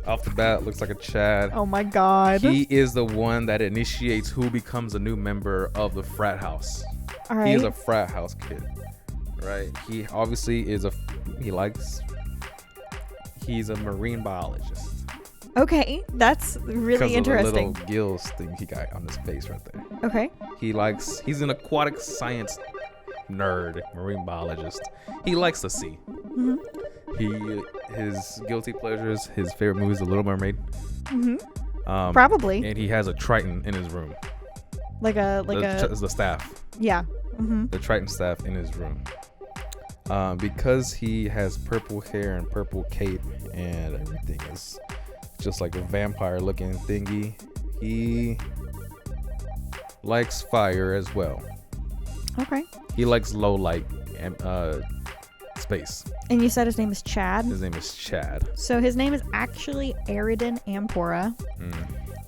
Off the bat, looks like a Chad. Oh my god. He is the one that initiates who becomes a new member of the frat house. All right. He is a frat house kid, right? He obviously is he's a marine biologist. Okay, that's really interesting. Because of the little gills thing he got on his face right there. Okay. He's an aquatic science nerd, marine biologist. He likes the sea. His guilty pleasures, his favorite movie is The Little Mermaid. Probably. And he has a Triton in his room. The staff. Yeah. The Triton staff in his room. Because he has purple hair and purple cape and everything is just like a vampire looking thingy, he likes fire as well. Okay. He likes low light and space. And you said his name is Chad? His name is Chad. So his name is actually Eridan Ampora.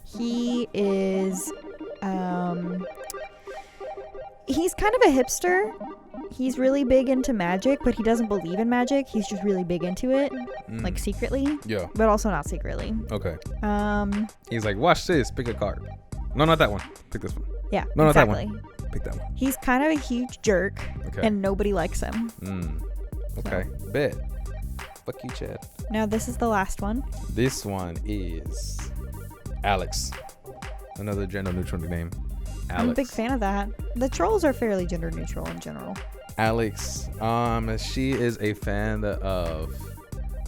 He is he's kind of a hipster. He's really big into magic, but he doesn't believe in magic. He's just really big into it, like secretly. Yeah. But also not secretly. Okay. He's like, watch this. Pick a card. No, not that one. Pick this one. Yeah. No, exactly. not that one. Pick that one. He's kind of a huge jerk, and nobody likes him. Okay. So. Bet. Fuck you, Chad. Now this is the last one. This one is Alex. Another gender neutral name. Alex. I'm a big fan of that. The trolls are fairly gender neutral in general. Alex, she is a fan of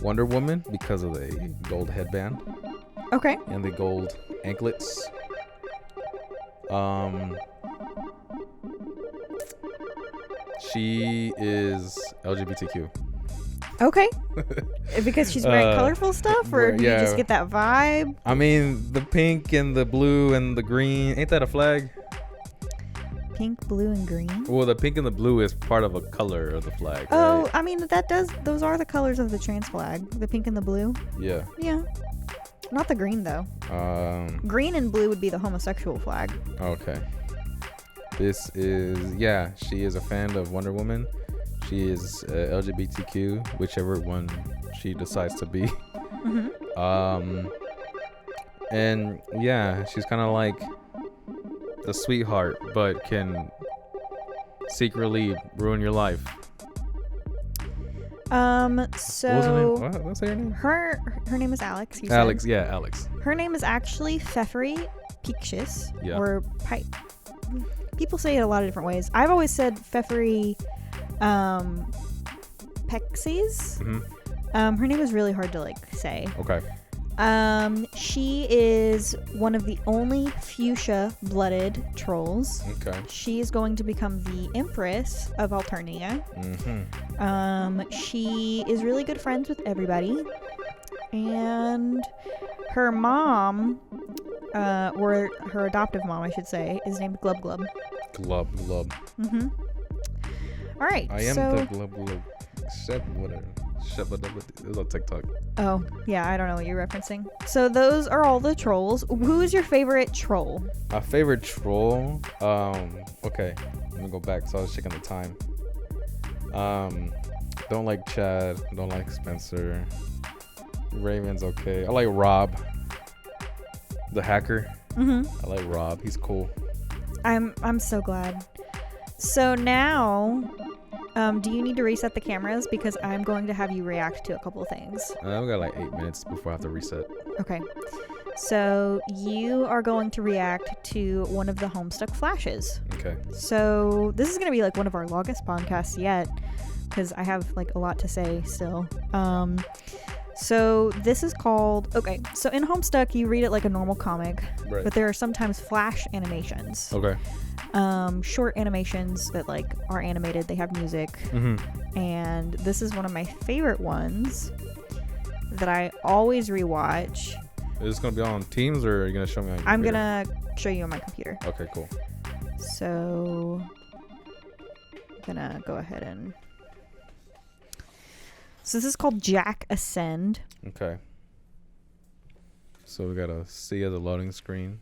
Wonder Woman because of the gold headband. Okay. And the gold anklets. She is LGBTQ. Okay. Because she's wearing colorful stuff, or do you just get that vibe? I mean, the pink and the blue and the green. Ain't that a flag? Pink, blue, and green? Well, the pink and the blue is part of a color of the flag. Oh, right? I mean, those are the colors of the trans flag. The pink and the blue. Yeah. Yeah. Not the green, though. Green and blue would be the homosexual flag. Okay. This is, she is a fan of Wonder Woman. She is LGBTQ, whichever one she decides to be. Mm-hmm. And yeah, she's kind of like the sweetheart, but can secretly ruin your life. So What's her name? Her name is Alex. Alex, yeah, Alex. Her name is actually Feferi Peixes, Yeah. or people say it a lot of different ways. I've always said Feferi Peixes. Mm-hmm. Her name is really hard to say. Okay. She is one of the only fuchsia-blooded trolls. Okay. She is going to become the Empress of Alternia. Mm-hmm. She is really good friends with everybody, and her mom, or her adoptive mom, I should say, is named Glub Glub. Glub Glub. Mm-hmm. All right. I am the Glub Glub. Whatever. It was on TikTok. Oh, yeah, I don't know what you're referencing. So those are all the trolls. Who is your favorite troll? My favorite troll? Okay. Let me go back. So I was checking the time. Don't like Chad. Don't like Spencer. Raven's okay. I like Rob. The hacker. Mm-hmm. I like Rob. He's cool. I'm so glad. So now... do you need to reset the cameras? Because I'm going to have you react to a couple of things. We got like 8 minutes before I have to reset. Okay. So you are going to react to one of the Homestuck flashes. Okay. So this is going to be like one of our longest podcasts yet, because I have like a lot to say still. So this is called... Okay, so in Homestuck, you read it like a normal comic, Right. but there are sometimes flash animations. Okay. Short animations that like are animated. They have music. Mm-hmm. And this is one of my favorite ones that I always rewatch. Is this going to be on Teams, or are you going to show me on your I'm computer? going to show you on my computer. Okay, cool. So I'm going to go ahead and... So this is called Jack Ascend. Okay. So we got a sea as a loading screen.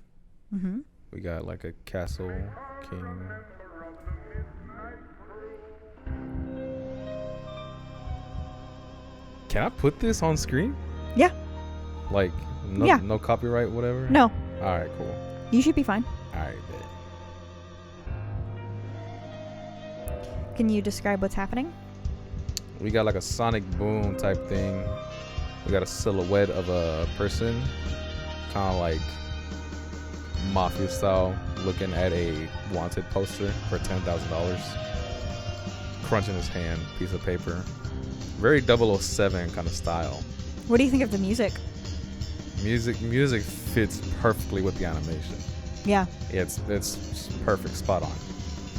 Mm-hmm. We got like a castle king. Can I put this on screen? Yeah. Like no copyright, whatever? No. All right, cool. You should be fine. All right, bet. Can you describe what's happening? We got like a sonic boom type thing. We got a silhouette of a person, kind of like mafia style, looking at a wanted poster for $10,000. Crunching his hand, piece of paper. Very 007 kind of style. What do you think of the music? Music fits perfectly with the animation. Yeah. It's perfect, spot on.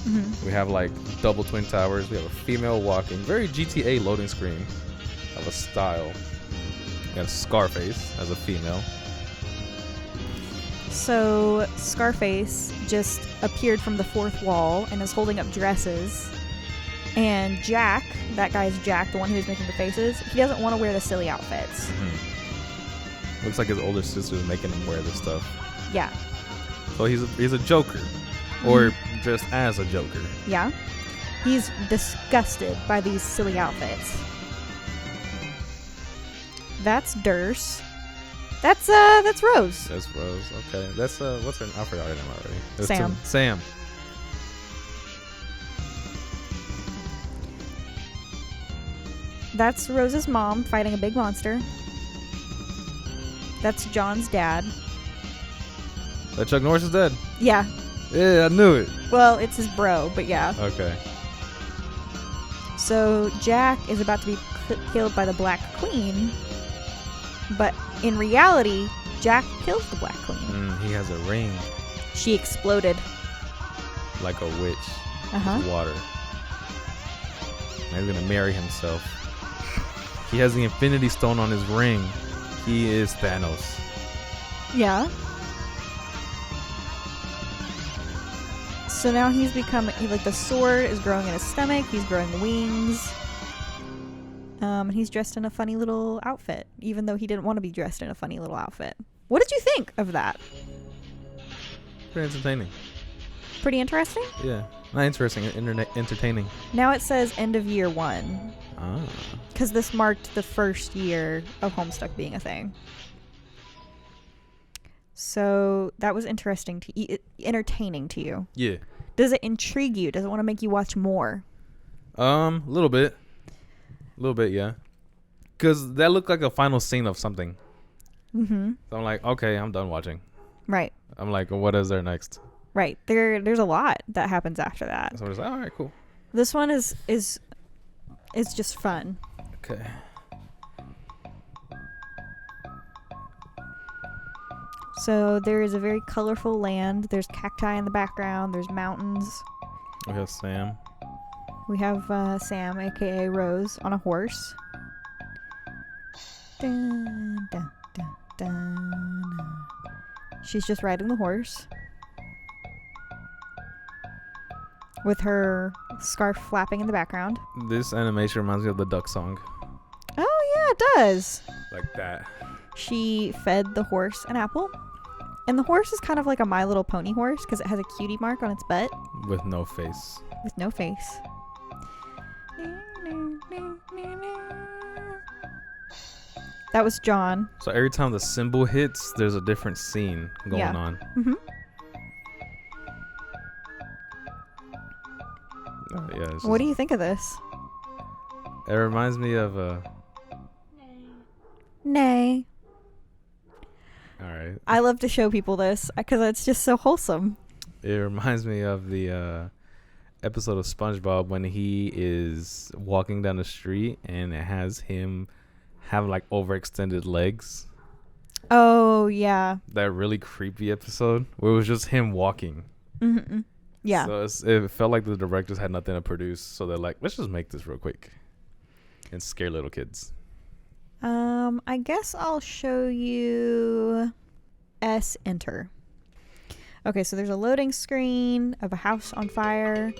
Mm-hmm. We have like double twin towers. We have a female walking, very GTA loading screen of a style. We got Scarface as a female. So Scarface just appeared from the fourth wall and is holding up dresses. And Jack, that guy's Jack, the one who's making the faces, he doesn't want to wear the silly outfits. Mm-hmm. Looks like his older sister's making him wear this stuff. Yeah. So he's a Joker. Or just as a Joker. Yeah. He's disgusted by these silly outfits. That's Durst. That's Rose. That's Rose. Okay. That's what's her name? I forgot her name already. That's Sam. Sam. That's Rose's mom fighting a big monster. That's John's dad. That Chuck Norris is dead. Yeah. Yeah, I knew it. Well, it's his bro, but yeah. Okay. So Jack is about to be killed by the Black Queen, but in reality, Jack kills the Black Queen. He has a ring. She exploded. Like a witch. Uh-huh. With water. And he's gonna marry himself. He has the Infinity Stone on his ring. He is Thanos. Yeah. So now he's become, like, the sword is growing in his stomach. He's growing wings. And he's dressed in a funny little outfit, even though he didn't want to be dressed in a funny little outfit. What did you think of that? Pretty entertaining. Pretty interesting? Yeah. Not interesting. Entertaining. Now it says end of year 1. Ah. Because this marked the first year of Homestuck being a thing. So that was interesting to you, entertaining to you. Yeah. Does it intrigue you? Does it want to make you watch more? A little bit. A little bit, yeah. Because that looked like a final scene of something. Mm-hmm. So I'm like, okay, I'm done watching. Right. I'm like, what is there next? Right. There's a lot that happens after that. So I was like, all right, cool. This one is just fun. Okay. So there is a very colorful land. There's cacti in the background. There's mountains. We have Sam. We have Sam, aka Rose, on a horse. Dun, dun, dun, dun. She's just riding the horse with her scarf flapping in the background. This animation reminds me of the duck song. Oh yeah, it does. Like that. She fed the horse an apple. And the horse is kind of like a My Little Pony horse because it has a cutie mark on its butt. With no face. With no face. That was John. So every time the symbol hits, there's a different scene going on. Mm-hmm. Yeah. What do you think of this? It reminds me of Nay. All right. I love to show people this because it's just so wholesome. It reminds me of the episode of SpongeBob when he is walking down the street and it has him have like overextended legs. Oh yeah. That really creepy episode where it was just him walking. Mm-hmm. Yeah. So it felt like the directors had nothing to produce, so they're like, let's just make this real quick and scare little kids. I guess I'll show you enter. Okay, so there's a loading screen of a house on fire.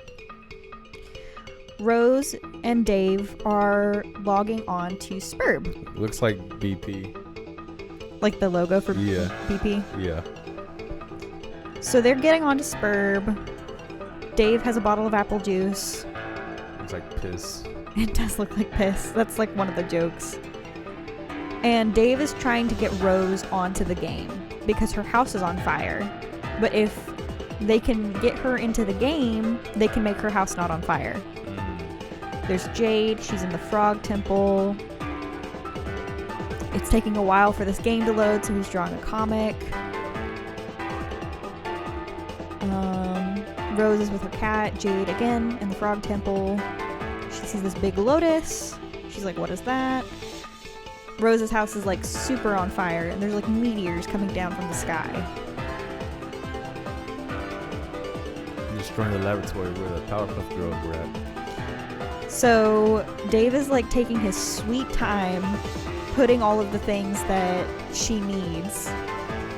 Rose and Dave are logging on to Spurb. Looks like BP. Like the logo for BP? Yeah. So they're getting on to Spurb. Dave has a bottle of apple juice. Looks like piss. It does look like piss. That's like one of the jokes. And Dave is trying to get Rose onto the game because her house is on fire. But if they can get her into the game, they can make her house not on fire. There's Jade. She's in the frog temple. It's taking a while for this game to load, so he's drawing a comic. Rose is with her cat, Jade again, in the frog temple. She sees this big lotus. She's like, what is that? Rose's house is like super on fire, and there's like meteors coming down from the sky. Destroying the laboratory where the Powerpuff Girls were at. So Dave is like taking his sweet time putting all of the things that she needs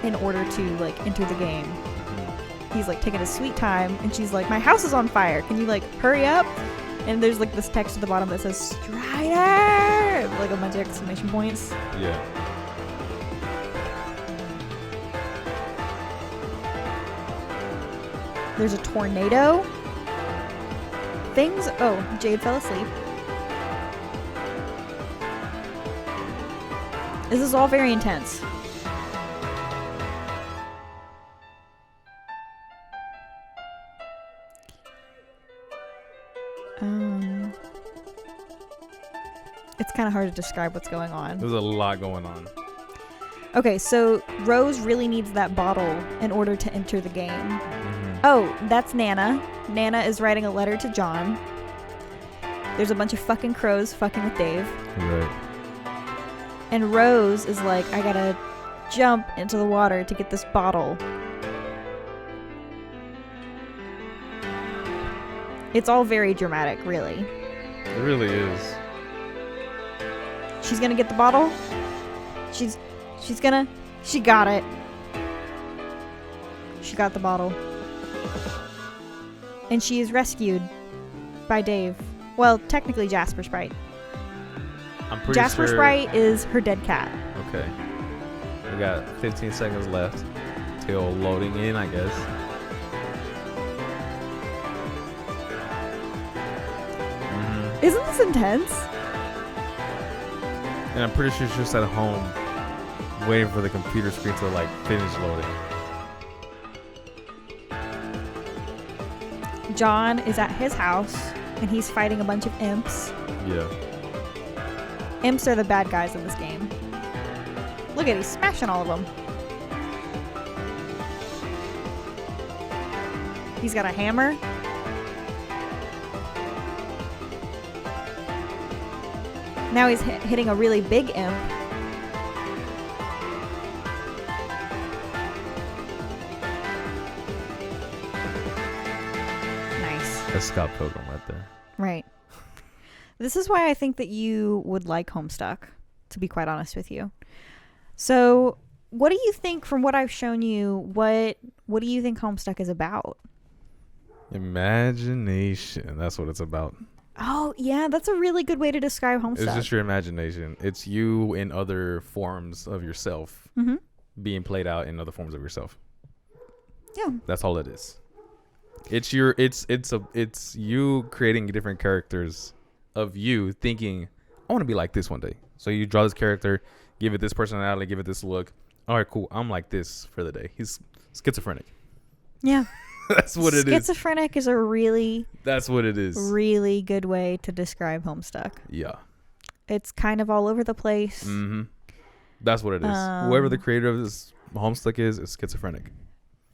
in order to like enter the game. He's like taking his sweet time, and she's like, my house is on fire, can you like hurry up? And there's like this text at the bottom that says Strider, like a bunch of exclamation points. Yeah. There's a tornado. Jade fell asleep. This is all very intense. It's kind of hard to describe what's going on. There's a lot going on. Okay, so Rose really needs that bottle in order to enter the game. Mm-hmm. Oh, that's Nana. Nana is writing a letter to John. There's a bunch of fucking crows fucking with Dave. Right. And Rose is like, I gotta jump into the water to get this bottle. It's all very dramatic, really. It really is. She's gonna get the bottle. She got it. She got the bottle. And she is rescued by Dave. Well, technically Jasper Sprite. I'm pretty Jasper sure... Sprite is her dead cat. Okay. We got 15 seconds left till loading in, I guess. Mm-hmm. Isn't this intense? And I'm pretty sure she's just at home waiting for the computer screen to like finish loading. John is at his house and he's fighting a bunch of imps. Yeah. Imps are the bad guys in this game. Look at, he's smashing all of them. He's got a hammer. Now he's hitting a really big imp. Nice. That's Scott Pilgrim right there. Right. This is why I think that you would like Homestuck, to be quite honest with you. So, what do you think, from what I've shown you, what do you think Homestuck is about? Imagination. That's what it's about. Oh, yeah, that's a really good way to describe Homestuck. It's just your imagination. It's you in other forms of yourself being played out in other forms of yourself. Yeah. That's all it is. It's you creating different characters of you thinking, I want to be like this one day. So you draw this character, give it this personality, give it this look. All right, cool. I'm like this for the day. He's schizophrenic. Yeah. That's what it is. Schizophrenic is a really... That's what it is. Really good way to describe Homestuck. Yeah. It's kind of all over the place. Mm-hmm. That's what it is. Whoever the creator of this Homestuck is schizophrenic.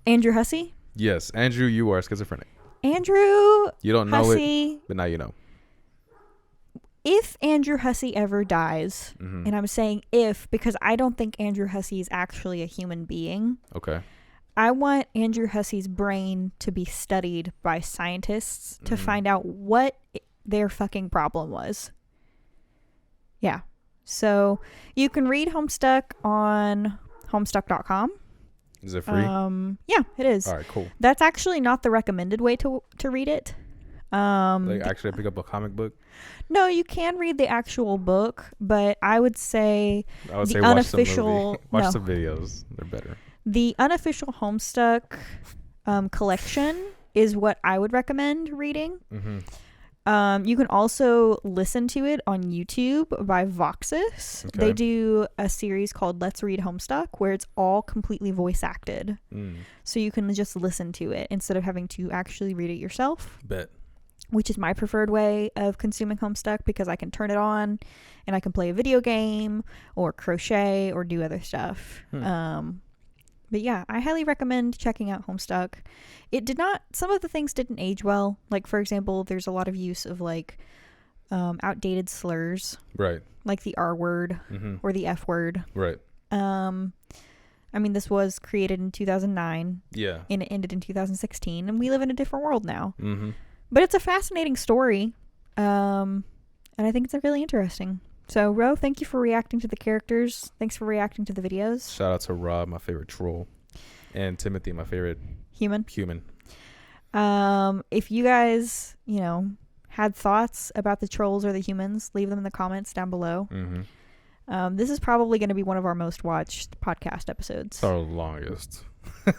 Andrew Hussey? Yes. Andrew, you are schizophrenic. Andrew You don't know Hussey, it, but now you know. If Andrew Hussey ever dies, and I'm saying if because I don't think Andrew Hussey is actually a human being. Okay. I want Andrew Hussey's brain to be studied by scientists to find out what their fucking problem was. Yeah. So you can read Homestuck on homestuck.com. Is it free? Yeah, it is. All right, cool. That's actually not the recommended way to read it. Like actually pick up a comic book? No, you can read the actual book, but I would say watch unofficial some videos. They're better. The Unofficial Homestuck Collection is what I would recommend reading. You can also listen to it on YouTube by Voxus. Okay. They do a series called Let's Read Homestuck where it's all completely voice acted. So you can just listen to it instead of having to actually read it yourself. Bet. Which is my preferred way of consuming Homestuck because I can turn it on and I can play a video game or crochet or do other stuff. But yeah, I highly recommend checking out Homestuck. Some of the things didn't age well. Like, for example, there's a lot of use of like outdated slurs. Right. Like the R word or the F word. Right. I mean, this was created in 2009. Yeah. And it ended in 2016. And we live in a different world now. But it's a fascinating story. And I think it's really interesting. So, Ro, thank you for reacting to the characters. Thanks for reacting to the videos. Shout out to Rob, my favorite troll. And Timothy, my favorite human. If you guys, had thoughts about the trolls or the humans, leave them in the comments down below. This is probably going to be one of our most watched podcast episodes. It's our longest.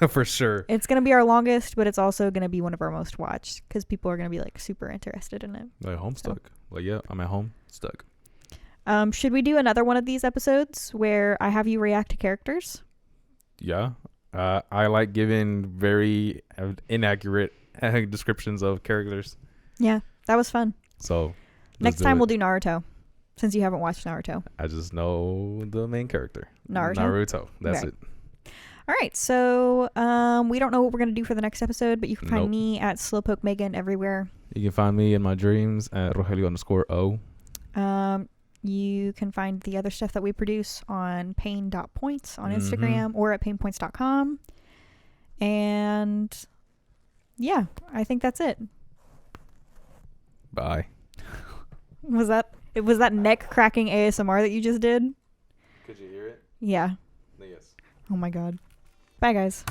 For sure. It's going to be our longest, but it's also going to be one of our most watched because people are going to be like super interested in it. Like Homestuck. Well, yeah, I'm at home stuck. Should we do another one of these episodes where I have you react to characters? Yeah. I like giving very inaccurate descriptions of characters. Yeah, that was fun. So next time we'll do Naruto, since you haven't watched Naruto. I just know the main character. Naruto. That's it. All right, so we don't know what we're going to do for the next episode, but you can find me at Slowpoke Megan everywhere. You can find me in my dreams at Rogelio_O. You can find the other stuff that we produce on Payne.Points on Instagram or at PaynePoints.com. And yeah, I think that's it. Bye. Was that? Was that neck cracking ASMR that you just did? Could you hear it? Yeah. Yes. Oh my god. Bye, guys.